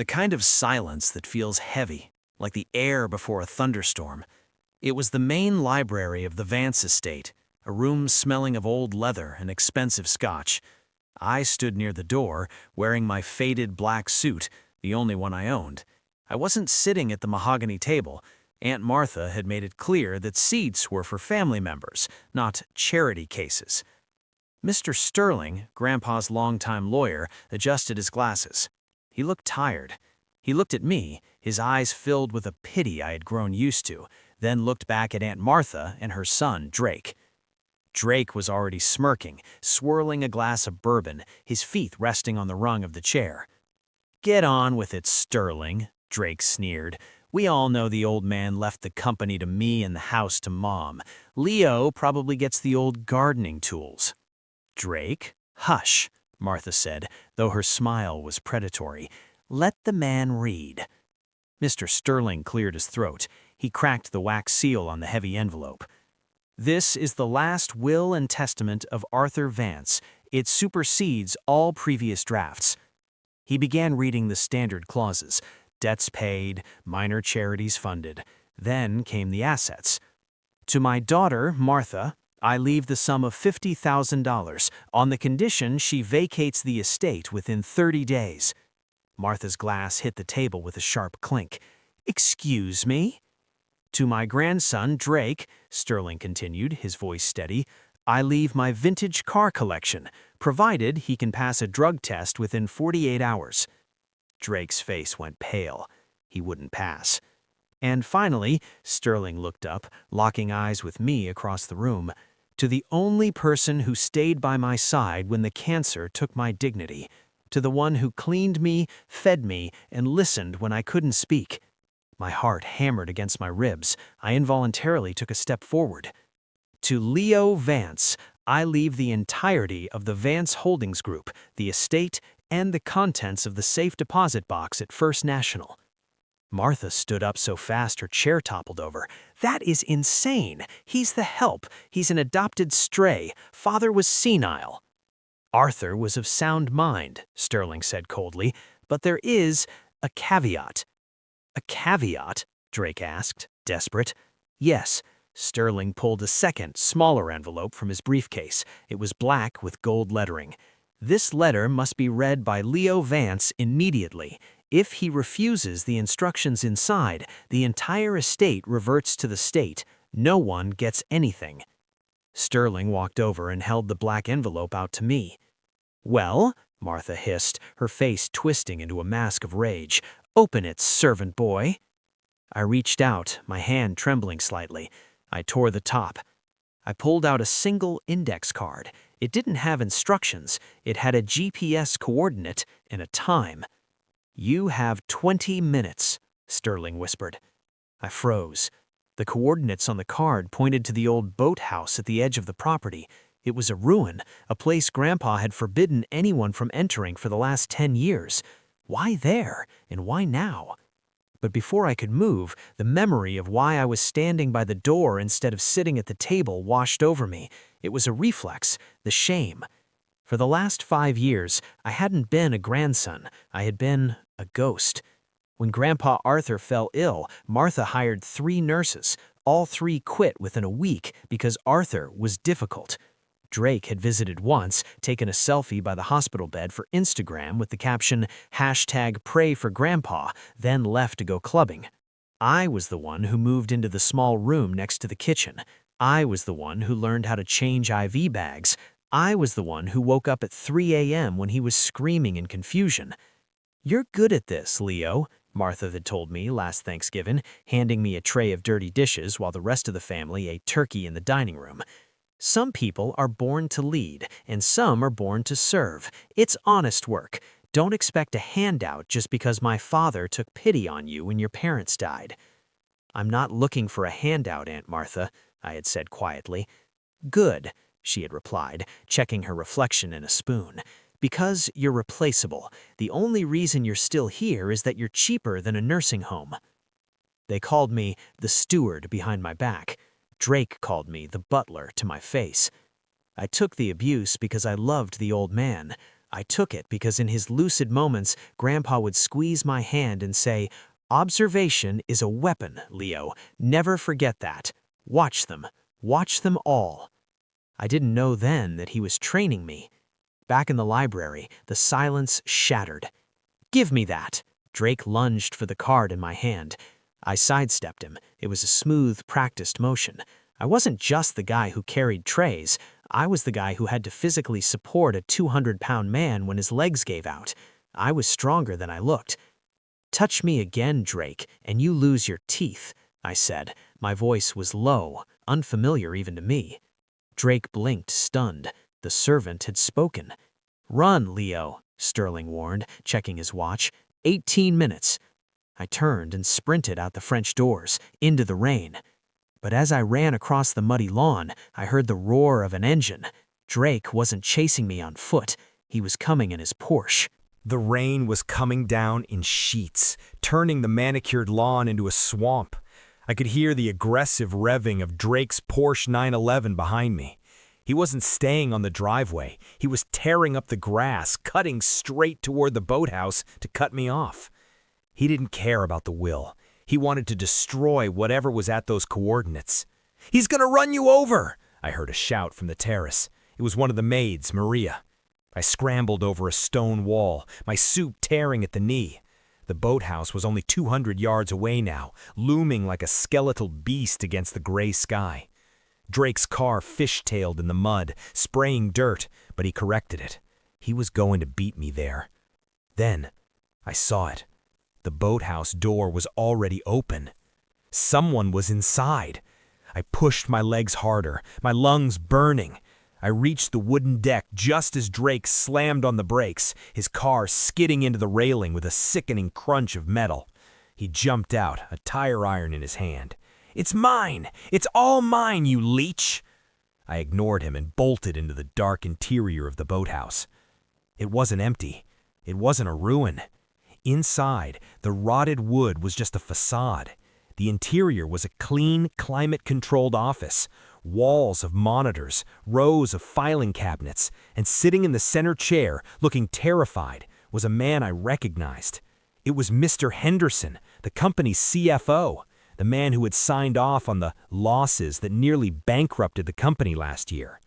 The kind of silence that feels heavy, like the air before a thunderstorm. It was the main library of the Vance estate, a room smelling of old leather and expensive scotch. I stood near the door, wearing my faded black suit, the only one I owned. I wasn't sitting at the mahogany table. Aunt Martha had made it clear that seats were for family members, not charity cases. Mr. Sterling, Grandpa's longtime lawyer, adjusted his glasses. He looked tired. He looked at me, his eyes filled with a pity I had grown used to, then looked back at Aunt Martha and her son, Drake. Drake was already smirking, swirling a glass of bourbon, his feet resting on the rung of the chair. "Get on with it, Sterling," Drake sneered. "We all know the old man left the company to me and the house to Mom. Leo probably gets the old gardening tools." "Drake, hush," Martha said, though her smile was predatory. "Let the man read." Mr. Sterling cleared his throat. He cracked the wax seal on the heavy envelope. "This is the last will and testament of Arthur Vance. It supersedes all previous drafts." He began reading the standard clauses. Debts paid, minor charities funded. Then came the assets. "To my daughter, Martha, I leave the sum of $50,000 on the condition she vacates the estate within 30 days. Martha's glass hit the table with a sharp clink. "Excuse me?" "To my grandson, Drake," Sterling continued, his voice steady, "I leave my vintage car collection, provided he can pass a drug test within 48 hours. Drake's face went pale. He wouldn't pass. "And finally," Sterling looked up, locking eyes with me across the room, "to the only person who stayed by my side when the cancer took my dignity, to the one who cleaned me, fed me, and listened when I couldn't speak." My heart hammered against my ribs. I involuntarily took a step forward. "To Leo Vance, I leave the entirety of the Vance Holdings Group, the estate, and the contents of the safe deposit box at First National." Martha stood up so fast her chair toppled over. "That is insane. He's the help. He's an adopted stray. Father was senile." "Arthur was of sound mind," Sterling said coldly, "but there is a caveat." "A caveat?" Drake asked, desperate. "Yes." Sterling pulled a second, smaller envelope from his briefcase. It was black with gold lettering. "This letter must be read by Leo Vance immediately. If he refuses the instructions inside, the entire estate reverts to the state. No one gets anything." Sterling walked over and held the black envelope out to me. "Well," Martha hissed, her face twisting into a mask of rage, "open it, servant boy." I reached out, my hand trembling slightly. I tore the top. I pulled out a single index card. It didn't have instructions. It had a GPS coordinate and a time. "You have 20 minutes, Sterling whispered. I froze. The coordinates on the card pointed to the old boathouse at the edge of the property. It was a ruin, a place Grandpa had forbidden anyone from entering for the last 10 years. Why there, and why now? But before I could move, the memory of why I was standing by the door instead of sitting at the table washed over me. It was a reflex, the shame. For the last 5 years, I hadn't been a grandson. I had been a ghost. When Grandpa Arthur fell ill, Martha hired 3 nurses. All 3 quit within a week because Arthur was difficult. Drake had visited once, taken a selfie by the hospital bed for Instagram with the caption, #PrayForGrandpa, then left to go clubbing. I was the one who moved into the small room next to the kitchen. I was the one who learned how to change IV bags. I was the one who woke up at 3 a.m. when he was screaming in confusion. "You're good at this, Leo," Martha had told me last Thanksgiving, handing me a tray of dirty dishes while the rest of the family ate turkey in the dining room. "Some people are born to lead, and some are born to serve. It's honest work. Don't expect a handout just because my father took pity on you when your parents died." "I'm not looking for a handout, Aunt Martha," I had said quietly. "Good," she had replied, checking her reflection in a spoon. "Because you're replaceable. The only reason you're still here is that you're cheaper than a nursing home." They called me the steward behind my back. Drake called me the butler to my face. I took the abuse because I loved the old man. I took it because in his lucid moments, Grandpa would squeeze my hand and say, "Observation is a weapon, Leo. Never forget that. Watch them. Watch them all." I didn't know then that he was training me. Back in the library, the silence shattered. "Give me that." Drake lunged for the card in my hand. I sidestepped him. It was a smooth, practiced motion. I wasn't just the guy who carried trays. I was the guy who had to physically support a 200-pound man when his legs gave out. I was stronger than I looked. "Touch me again, Drake, and you lose your teeth," I said. My voice was low, unfamiliar even to me. Drake blinked, stunned. The servant had spoken. "Run, Leo," Sterling warned, checking his watch. 18 minutes. I turned and sprinted out the French doors, into the rain. But as I ran across the muddy lawn, I heard the roar of an engine. Drake wasn't chasing me on foot. He was coming in his Porsche. The rain was coming down in sheets, turning the manicured lawn into a swamp. I could hear the aggressive revving of Drake's Porsche 911 behind me. He wasn't staying on the driveway. He was tearing up the grass, cutting straight toward the boathouse to cut me off. He didn't care about the will. He wanted to destroy whatever was at those coordinates. "He's gonna run you over!" I heard a shout from the terrace. It was one of the maids, Maria. I scrambled over a stone wall, my suit tearing at the knee. The boathouse was only 200 yards away now, looming like a skeletal beast against the gray sky. Drake's car fishtailed in the mud, spraying dirt, but he corrected it. He was going to beat me there. Then, I saw it. The boathouse door was already open. Someone was inside. I pushed my legs harder, my lungs burning. I reached the wooden deck just as Drake slammed on the brakes, his car skidding into the railing with a sickening crunch of metal. He jumped out, a tire iron in his hand. "It's mine! It's all mine, you leech!" I ignored him and bolted into the dark interior of the boathouse. It wasn't empty. It wasn't a ruin. Inside, the rotted wood was just a facade. The interior was a clean, climate-controlled office. Walls of monitors, rows of filing cabinets, and sitting in the center chair, looking terrified, was a man I recognized. It was Mr. Henderson, the company's CFO, the man who had signed off on the losses that nearly bankrupted the company last year.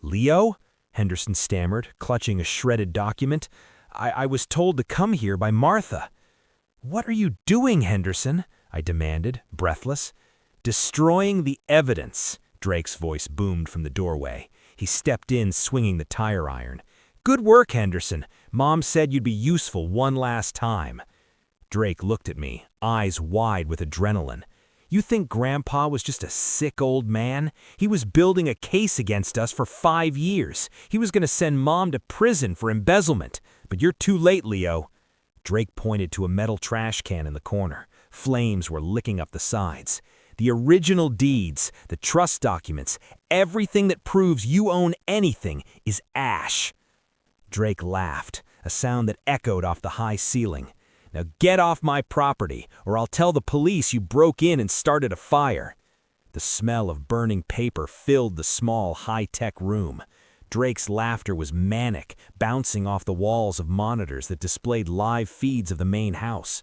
"Leo?" Henderson stammered, clutching a shredded document. I was told to come here by Martha." "What are you doing, Henderson?" I demanded, breathless. "Destroying the evidence," Drake's voice boomed from the doorway. He stepped in, swinging the tire iron. "Good work, Henderson. Mom said you'd be useful one last time." Drake looked at me, eyes wide with adrenaline. "You think Grandpa was just a sick old man? He was building a case against us for 5 years. He was going to send Mom to prison for embezzlement. But you're too late, Leo." Drake pointed to a metal trash can in the corner. Flames were licking up the sides. "The original deeds, the trust documents, everything that proves you own anything is ash." Drake laughed, a sound that echoed off the high ceiling. "Now get off my property, or I'll tell the police you broke in and started a fire." The smell of burning paper filled the small, high-tech room. Drake's laughter was manic, bouncing off the walls of monitors that displayed live feeds of the main house.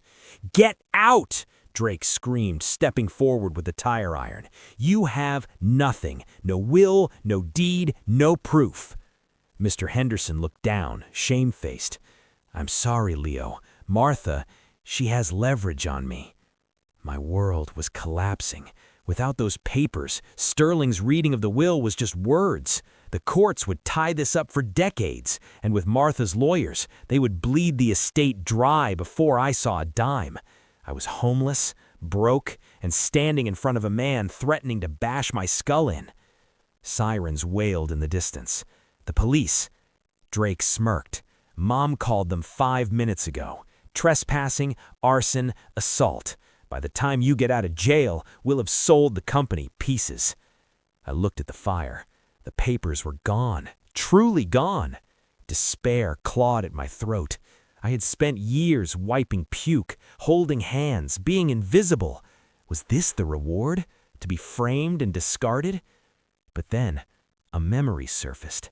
"Get out!" Drake screamed, stepping forward with the tire iron. "You have nothing. No will, no deed, no proof." Mr. Henderson looked down, shamefaced. "I'm sorry, Leo. Martha, she has leverage on me." My world was collapsing. Without those papers, Sterling's reading of the will was just words. The courts would tie this up for decades, and with Martha's lawyers, they would bleed the estate dry before I saw a dime. I was homeless, broke, and standing in front of a man threatening to bash my skull in. Sirens wailed in the distance. The police. Drake smirked. "Mom called them 5 minutes ago. Trespassing, arson, assault. By the time you get out of jail, we'll have sold the company pieces." I looked at the fire. The papers were gone, truly gone. Despair clawed at my throat. I had spent years wiping puke, holding hands, being invisible. Was this the reward? To be framed and discarded? But then, a memory surfaced.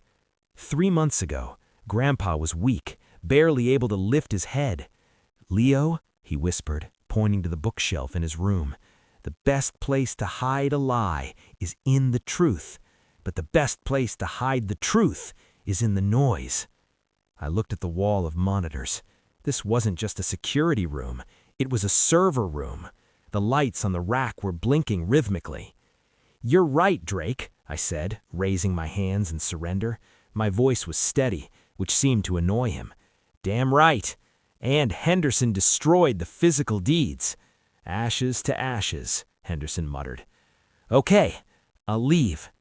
3 months ago, Grandpa was weak, barely able to lift his head. "Leo," he whispered, pointing to the bookshelf in his room, "the best place to hide a lie is in the truth, but the best place to hide the truth is in the noise." I looked at the wall of monitors. This wasn't just a security room, it was a server room. The lights on the rack were blinking rhythmically. "You're right, Drake," I said, raising my hands in surrender. My voice was steady, which seemed to annoy him. "Damn right. And Henderson destroyed the physical deeds." "Ashes to ashes," Henderson muttered. "Okay, I'll leave."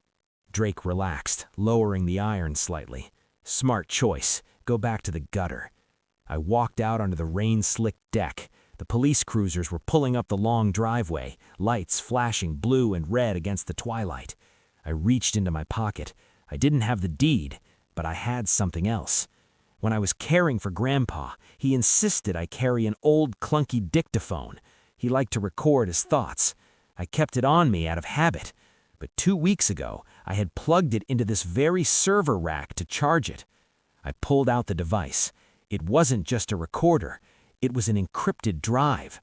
Drake relaxed, lowering the iron slightly. "Smart choice. Go back to the gutter." I walked out onto the rain-slicked deck. The police cruisers were pulling up the long driveway, lights flashing blue and red against the twilight. I reached into my pocket. I didn't have the deed, but I had something else. When I was caring for Grandpa, he insisted I carry an old clunky dictaphone. He liked to record his thoughts. I kept it on me out of habit, but 2 weeks ago, I had plugged it into this very server rack to charge it. I pulled out the device. It wasn't just a recorder. It was an encrypted drive.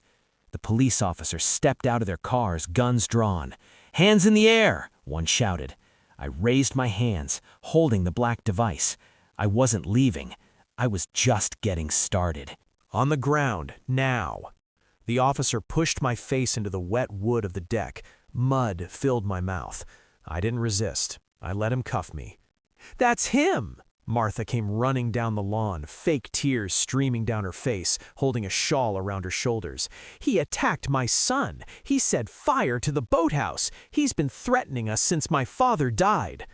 The police officer stepped out of their cars, guns drawn. "Hands in the air!" one shouted. I raised my hands, holding the black device. I wasn't leaving. I was just getting started. "On the ground, now." The officer pushed my face into the wet wood of the deck. Mud filled my mouth. I didn't resist. I let him cuff me. "That's him!" Martha came running down the lawn, fake tears streaming down her face, holding a shawl around her shoulders. "He attacked my son. He set fire to the boathouse. He's been threatening us since my father died."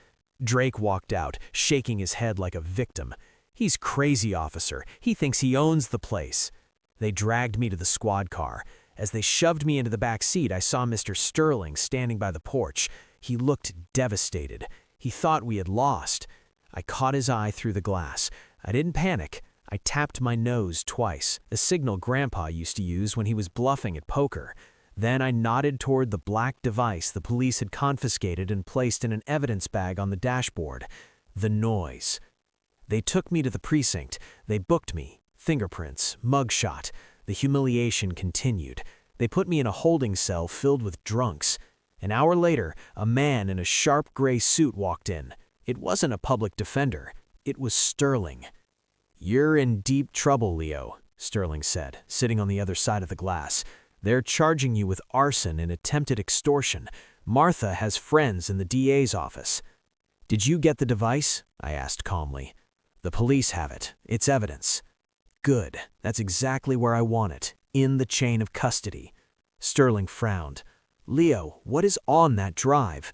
Drake walked out, shaking his head like a victim. "He's crazy, officer. He thinks he owns the place." They dragged me to the squad car. As they shoved me into the back seat, I saw Mr. Sterling standing by the porch. He looked devastated. He thought we had lost. I caught his eye through the glass. I didn't panic. I tapped my nose twice, a signal Grandpa used to use when he was bluffing at poker. Then I nodded toward the black device the police had confiscated and placed in an evidence bag on the dashboard. The noise. They took me to the precinct. They booked me. Fingerprints, mugshot. The humiliation continued. They put me in a holding cell filled with drunks. An hour later, a man in a sharp gray suit walked in. It wasn't a public defender. It was Sterling. "You're in deep trouble, Leo," Sterling said, sitting on the other side of the glass. "They're charging you with arson and attempted extortion. Martha has friends in the DA's office." "Did you get the device?" I asked calmly. "The police have it. It's evidence." "Good. That's exactly where I want it, in the chain of custody." Sterling frowned. "Leo, what is on that drive?"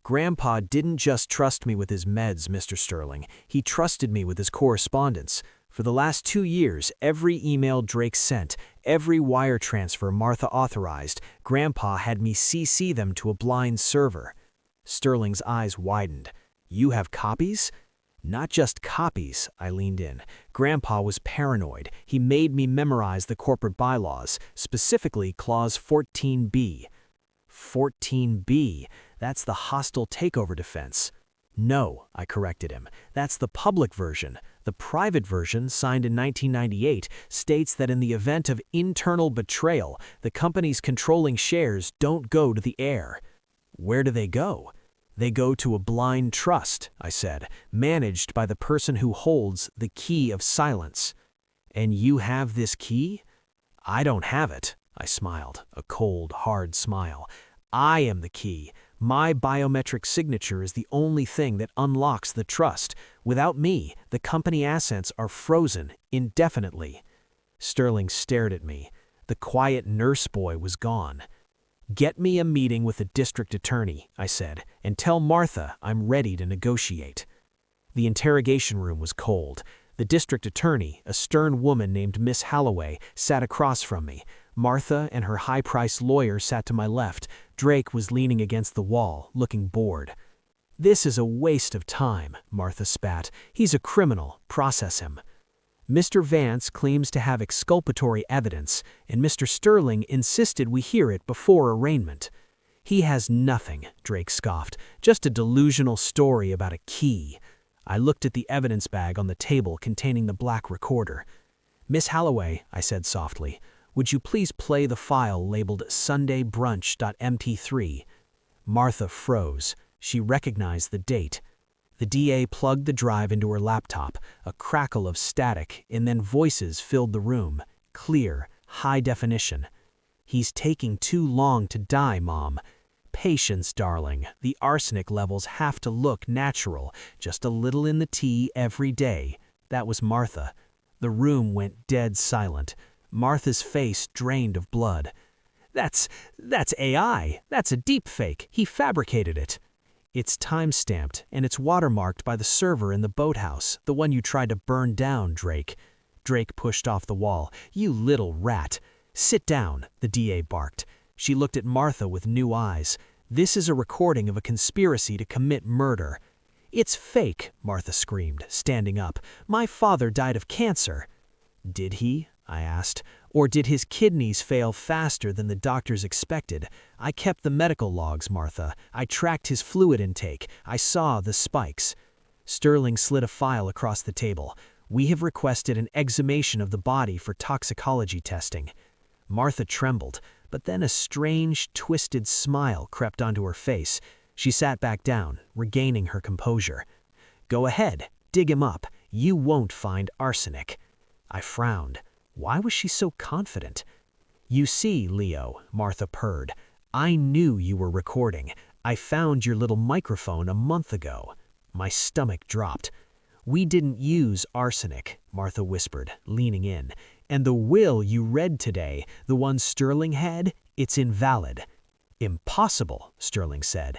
"Grandpa didn't just trust me with his meds, Mr. Sterling. He trusted me with his correspondence. For the last 2 years, every email Drake sent, every wire transfer Martha authorized, Grandpa had me CC them to a blind server." Sterling's eyes widened. "You have copies?" "Not just copies," I leaned in. "Grandpa was paranoid. He made me memorize the corporate bylaws, specifically Clause 14B. 14B, that's the hostile takeover defense." "No," I corrected him. "That's the public version. The private version, signed in 1998, states that in the event of internal betrayal, the company's controlling shares don't go to the heir." "Where do they go?" "They go to a blind trust," I said, "managed by the person who holds the key of silence." "And you have this key?" "I don't have it," I smiled, a cold, hard smile. "I am the key. My biometric signature is the only thing that unlocks the trust. Without me, the company assets are frozen indefinitely." Sterling stared at me. The quiet nurse boy was gone. "Get me a meeting with the district attorney," I said, "and tell Martha I'm ready to negotiate." The interrogation room was cold. The district attorney, a stern woman named Miss Holloway, sat across from me. Martha and her high-priced lawyer sat to my left. Drake was leaning against the wall, looking bored. "This is a waste of time," Martha spat. "He's a criminal. Process him." "Mr. Vance claims to have exculpatory evidence, and Mr. Sterling insisted we hear it before arraignment." "He has nothing," Drake scoffed. "Just a delusional story about a key." I looked at the evidence bag on the table containing the black recorder. "Miss Halloway," I said softly, "would you please play the file labeled sundaybrunch.mt3? Martha froze. She recognized the date. The DA plugged the drive into her laptop, a crackle of static, and then voices filled the room, clear, high definition. "He's taking too long to die, Mom. Patience, darling. The arsenic levels have to look natural, just a little in the tea every day." That was Martha. The room went dead silent. Martha's face drained of blood. That's AI. That's a deep fake. He fabricated it." "It's time-stamped, and it's watermarked by the server in the boathouse, the one you tried to burn down, Drake." Drake pushed off the wall. "You little rat." "Sit down," the DA barked. She looked at Martha with new eyes. "This is a recording of a conspiracy to commit murder." "It's fake," Martha screamed, standing up. "My father died of cancer." "Did he?" I asked. "Or did his kidneys fail faster than the doctors expected? I kept the medical logs, Martha. I tracked his fluid intake. I saw the spikes." Sterling slid a file across the table. "We have requested an exhumation of the body for toxicology testing." Martha trembled, but then a strange, twisted smile crept onto her face. She sat back down, regaining her composure. "Go ahead, dig him up. You won't find arsenic." I frowned. Why was she so confident? "You see, Leo," Martha purred, "I knew you were recording. I found your little microphone a month ago." My stomach dropped. "We didn't use arsenic," Martha whispered, leaning in. "And the will you read today, the one Sterling had, it's invalid." "Impossible," Sterling said.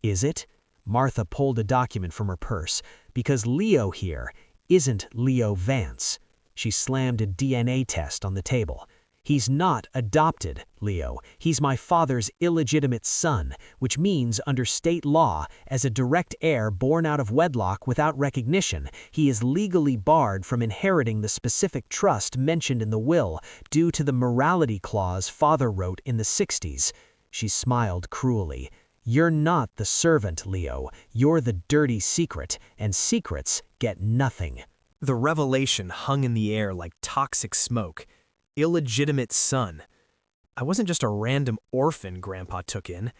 "Is it?" Martha pulled a document from her purse. "Because Leo here isn't Leo Vance." She slammed a DNA test on the table. "He's not adopted, Leo. He's my father's illegitimate son, which means under state law, as a direct heir born out of wedlock without recognition, he is legally barred from inheriting the specific trust mentioned in the will due to the morality clause father wrote in the 60s. She smiled cruelly. "You're not the servant, Leo. You're the dirty secret, and secrets get nothing." The revelation hung in the air like toxic smoke. Illegitimate son. I wasn't just a random orphan Grandpa took in.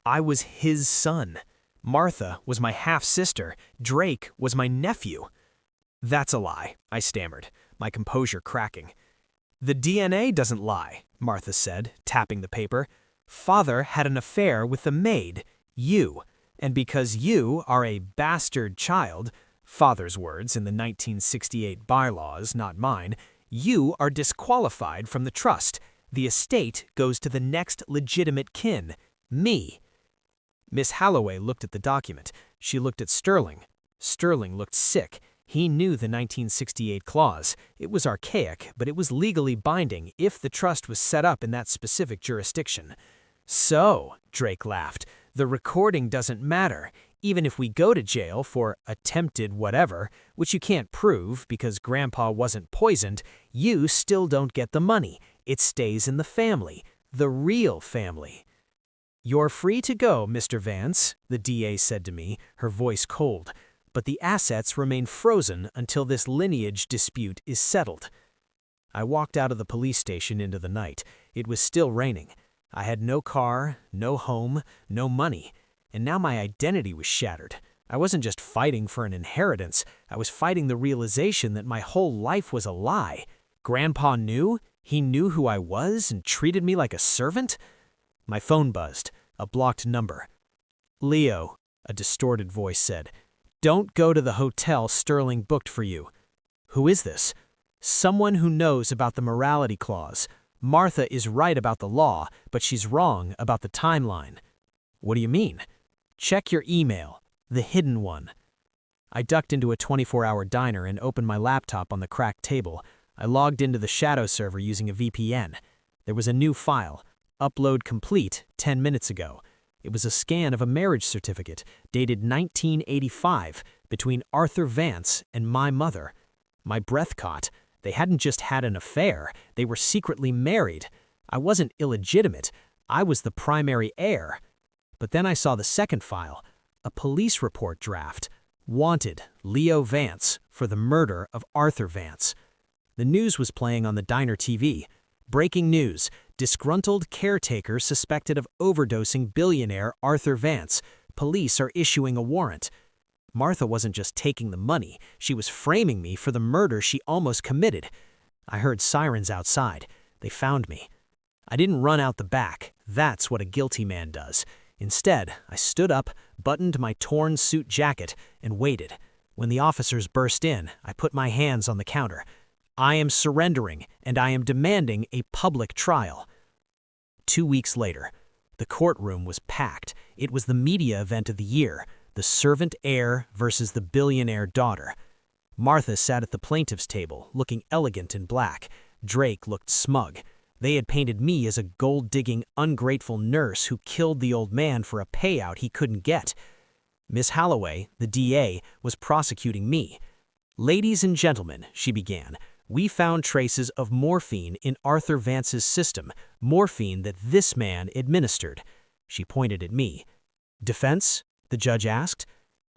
I was his son. Martha was my half-sister. Drake was my nephew. "That's a lie," I stammered, my composure cracking. "The DNA doesn't lie," Martha said, tapping the paper. "Father had an affair with the maid, you, and because you are a bastard child," Father's words in the 1968 bylaws, not mine, "you are disqualified from the trust. The estate goes to the next legitimate kin, me." Miss Halloway looked at the document. She looked at Sterling. Sterling looked sick. He knew the 1968 clause. It was archaic, but it was legally binding if the trust was set up in that specific jurisdiction. "So," Drake laughed, "the recording doesn't matter. Even if we go to jail for attempted whatever, which you can't prove because Grandpa wasn't poisoned, you still don't get the money. It stays in the family, the real family." "You're free to go, Mr. Vance," the DA said to me, her voice cold, "but the assets remain frozen until this lineage dispute is settled." I walked out of the police station into the night. It was still raining. I had no car, no home, no money. And now my identity was shattered. I wasn't just fighting for an inheritance. I was fighting the realization that my whole life was a lie. Grandpa knew? He knew who I was and treated me like a servant? My phone buzzed, a blocked number. "Leo," a distorted voice said, "don't go to the hotel Sterling booked for you." "Who is this?" "Someone who knows about the morality clause. Martha is right about the law, but she's wrong about the timeline." "What do you mean?" "Check your email, the hidden one." I ducked into a 24-hour diner and opened my laptop on the cracked table. I logged into the shadow server using a VPN. There was a new file, upload complete, 10 minutes ago. It was a scan of a marriage certificate dated 1985 between Arthur Vance and my mother. My breath caught. They hadn't just had an affair, they were secretly married. I wasn't illegitimate. I was the primary heir. But then I saw the second file, a police report draft. Wanted, Leo Vance, for the murder of Arthur Vance. The news was playing on the diner TV. Breaking news: disgruntled caretaker suspected of overdosing billionaire Arthur Vance. Police are issuing a warrant. Martha wasn't just taking the money, she was framing me for the murder she almost committed. I heard sirens outside. They found me. I didn't run out the back. That's what a guilty man does. Instead, I stood up, buttoned my torn suit jacket, and waited. When the officers burst in, I put my hands on the counter. I am surrendering, and I am demanding a public trial. 2 weeks later, the courtroom was packed. It was the media event of the year, the servant heir versus the billionaire daughter. Martha sat at the plaintiff's table, looking elegant in black. Drake looked smug. They had painted me as a gold-digging, ungrateful nurse who killed the old man for a payout he couldn't get. Miss Holloway, the DA, was prosecuting me. "Ladies and gentlemen," she began, "we found traces of morphine in Arthur Vance's system, morphine that this man administered." She pointed at me. "Defense?" the judge asked.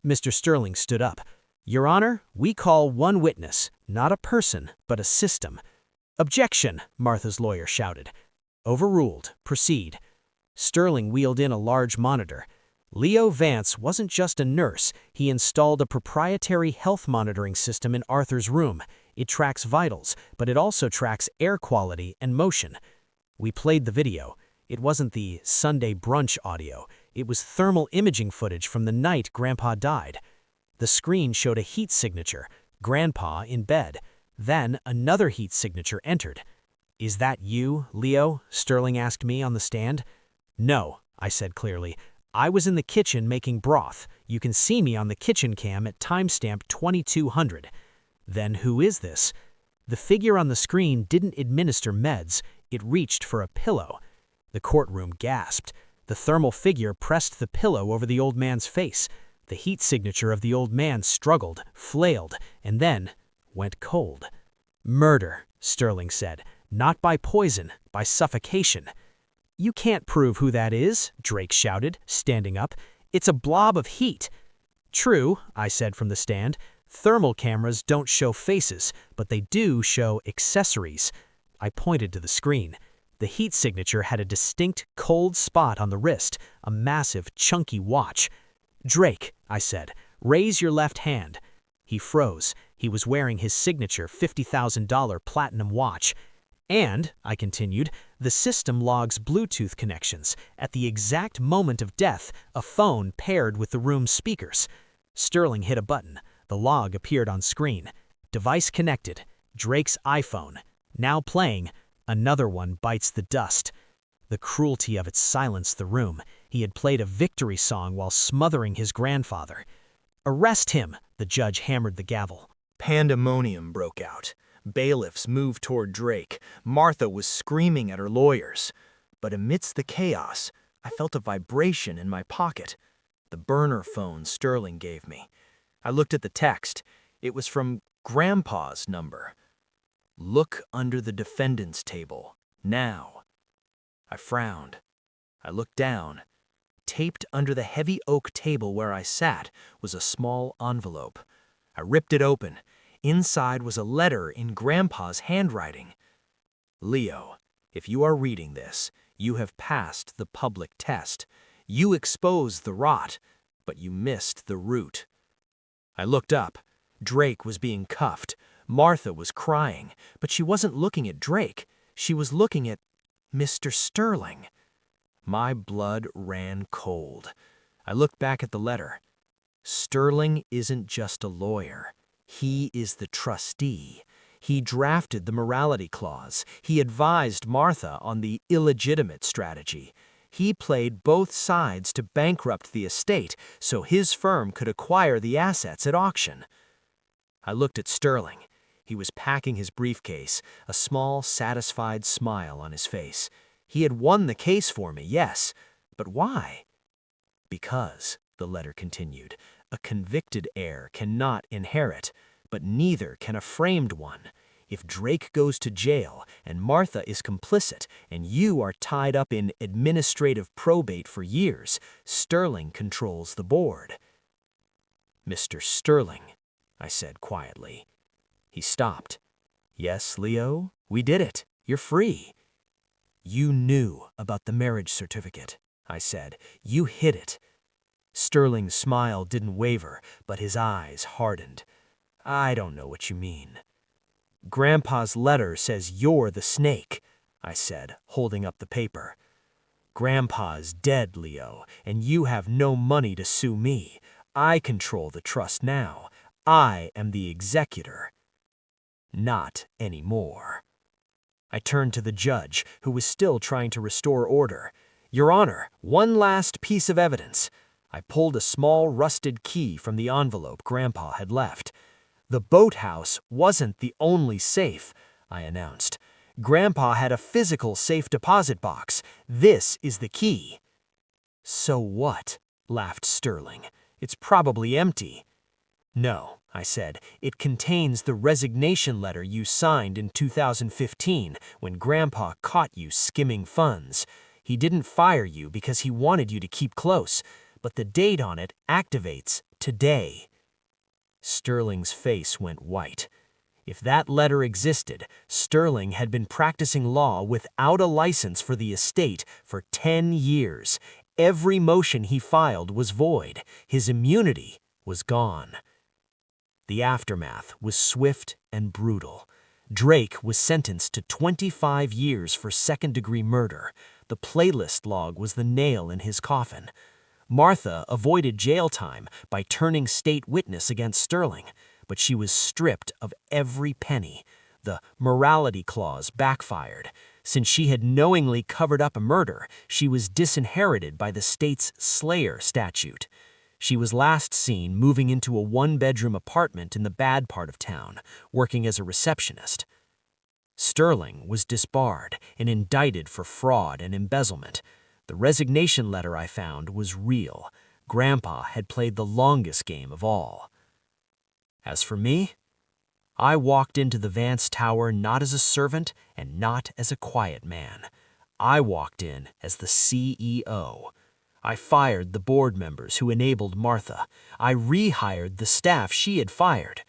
Mr. Sterling stood up. "Your Honor, we call one witness, not a person, but a system." "Objection!" Martha's lawyer shouted. "Overruled. Proceed." Sterling wheeled in a large monitor. Leo Vance wasn't just a nurse. He installed a proprietary health monitoring system in Arthur's room. It tracks vitals, but it also tracks air quality and motion. We played the video. It wasn't the Sunday brunch audio. It was thermal imaging footage from the night Grandpa died. The screen showed a heat signature, Grandpa in bed. Then another heat signature entered. "Is that you, Leo?" Sterling asked me on the stand. "No," I said clearly. "I was in the kitchen making broth. You can see me on the kitchen cam at timestamp 2200. "Then who is this?" The figure on the screen didn't administer meds. It reached for a pillow. The courtroom gasped. The thermal figure pressed the pillow over the old man's face. The heat signature of the old man struggled, flailed, and then went cold. "Murder," Sterling said. "Not by poison, by suffocation." "You can't prove who that is," Drake shouted, standing up. "It's a blob of heat." "True," I said from the stand. "Thermal cameras don't show faces, but they do show accessories." I pointed to the screen. The heat signature had a distinct, cold spot on the wrist, a massive, chunky watch. "Drake," I said, "raise your left hand." He froze. He was wearing his signature $50,000 platinum watch. "And," I continued, "the system logs Bluetooth connections. At the exact moment of death, a phone paired with the room's speakers." Sterling hit a button. The log appeared on screen. "Device connected. Drake's iPhone. Now playing. Another one bites the dust." The cruelty of it silenced the room. He had played a victory song while smothering his grandfather. "Arrest him!" The judge hammered the gavel. Pandemonium broke out. Bailiffs moved toward Drake. Martha was screaming at her lawyers. But amidst the chaos, I felt a vibration in my pocket. The burner phone Sterling gave me. I looked at the text. It was from Grandpa's number. "Look under the defendant's table, now." I frowned. I looked down. Taped under the heavy oak table where I sat was a small envelope. I ripped it open. Inside was a letter in Grandpa's handwriting. "Leo, if you are reading this, you have passed the public test. You exposed the rot, but you missed the root." I looked up. Drake was being cuffed. Martha was crying, but she wasn't looking at Drake. She was looking at Mr. Sterling. My blood ran cold. I looked back at the letter. Sterling isn't just a lawyer. He is the trustee. He drafted the morality clause. He advised Martha on the illegitimate strategy. He played both sides to bankrupt the estate so his firm could acquire the assets at auction. I looked at Sterling. He was packing his briefcase, a small, satisfied smile on his face. He had won the case for me, yes, but why? "Because," the letter continued, "a convicted heir cannot inherit, but neither can a framed one. If Drake goes to jail and Martha is complicit and you are tied up in administrative probate for years, Sterling controls the board." "Mr. Sterling," I said quietly. He stopped. "Yes, Leo, we did it. You're free." "You knew about the marriage certificate," I said. "You hid it." Sterling's smile didn't waver, but his eyes hardened. "I don't know what you mean." "Grandpa's letter says you're the snake," I said, holding up the paper. "Grandpa's dead, Leo, and you have no money to sue me. I control the trust now. I am the executor." "Not anymore." I turned to the judge, who was still trying to restore order. "Your Honor, one last piece of evidence." I pulled a small rusted key from the envelope Grandpa had left. "The boathouse wasn't the only safe," I announced. "Grandpa had a physical safe deposit box. This is the key." "So what?" laughed Sterling. "It's probably empty." "No," I said. "It contains the resignation letter you signed in 2015 when Grandpa caught you skimming funds. He didn't fire you because he wanted you to keep close, but the date on it activates today." Sterling's face went white. If that letter existed, Sterling had been practicing law without a license for the estate for 10 years. Every motion he filed was void. His immunity was gone. The aftermath was swift and brutal. Drake was sentenced to 25 years for second-degree murder. The playlist log was the nail in his coffin. Martha avoided jail time by turning state witness against Sterling, but she was stripped of every penny. The morality clause backfired. Since she had knowingly covered up a murder, she was disinherited by the state's Slayer statute. She was last seen moving into a one-bedroom apartment in the bad part of town, working as a receptionist. Sterling was disbarred and indicted for fraud and embezzlement. The resignation letter I found was real. Grandpa had played the longest game of all. As for me, I walked into the Vance Tower not as a servant and not as a quiet man. I walked in as the CEO. I fired the board members who enabled Martha. I rehired the staff she had fired.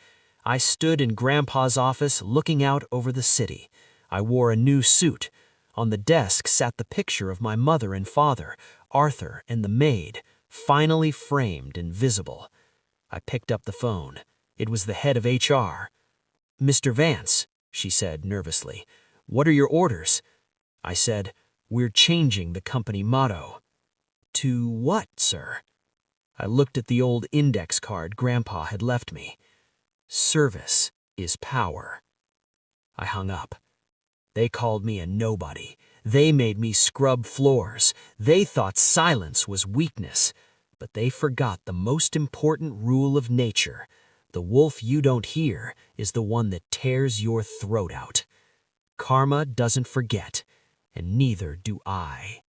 I stood in Grandpa's office looking out over the city. I wore a new suit. On the desk sat the picture of my mother and father, Arthur and the maid, finally framed and visible. I picked up the phone. It was the head of HR. "Mr. Vance," she said nervously, "what are your orders?" I said, "We're changing the company motto." "To what, sir?" I looked at the old index card Grandpa had left me. "Service is power." I hung up. They called me a nobody. They made me scrub floors. They thought silence was weakness. But they forgot the most important rule of nature. The wolf you don't hear is the one that tears your throat out. Karma doesn't forget, and neither do I.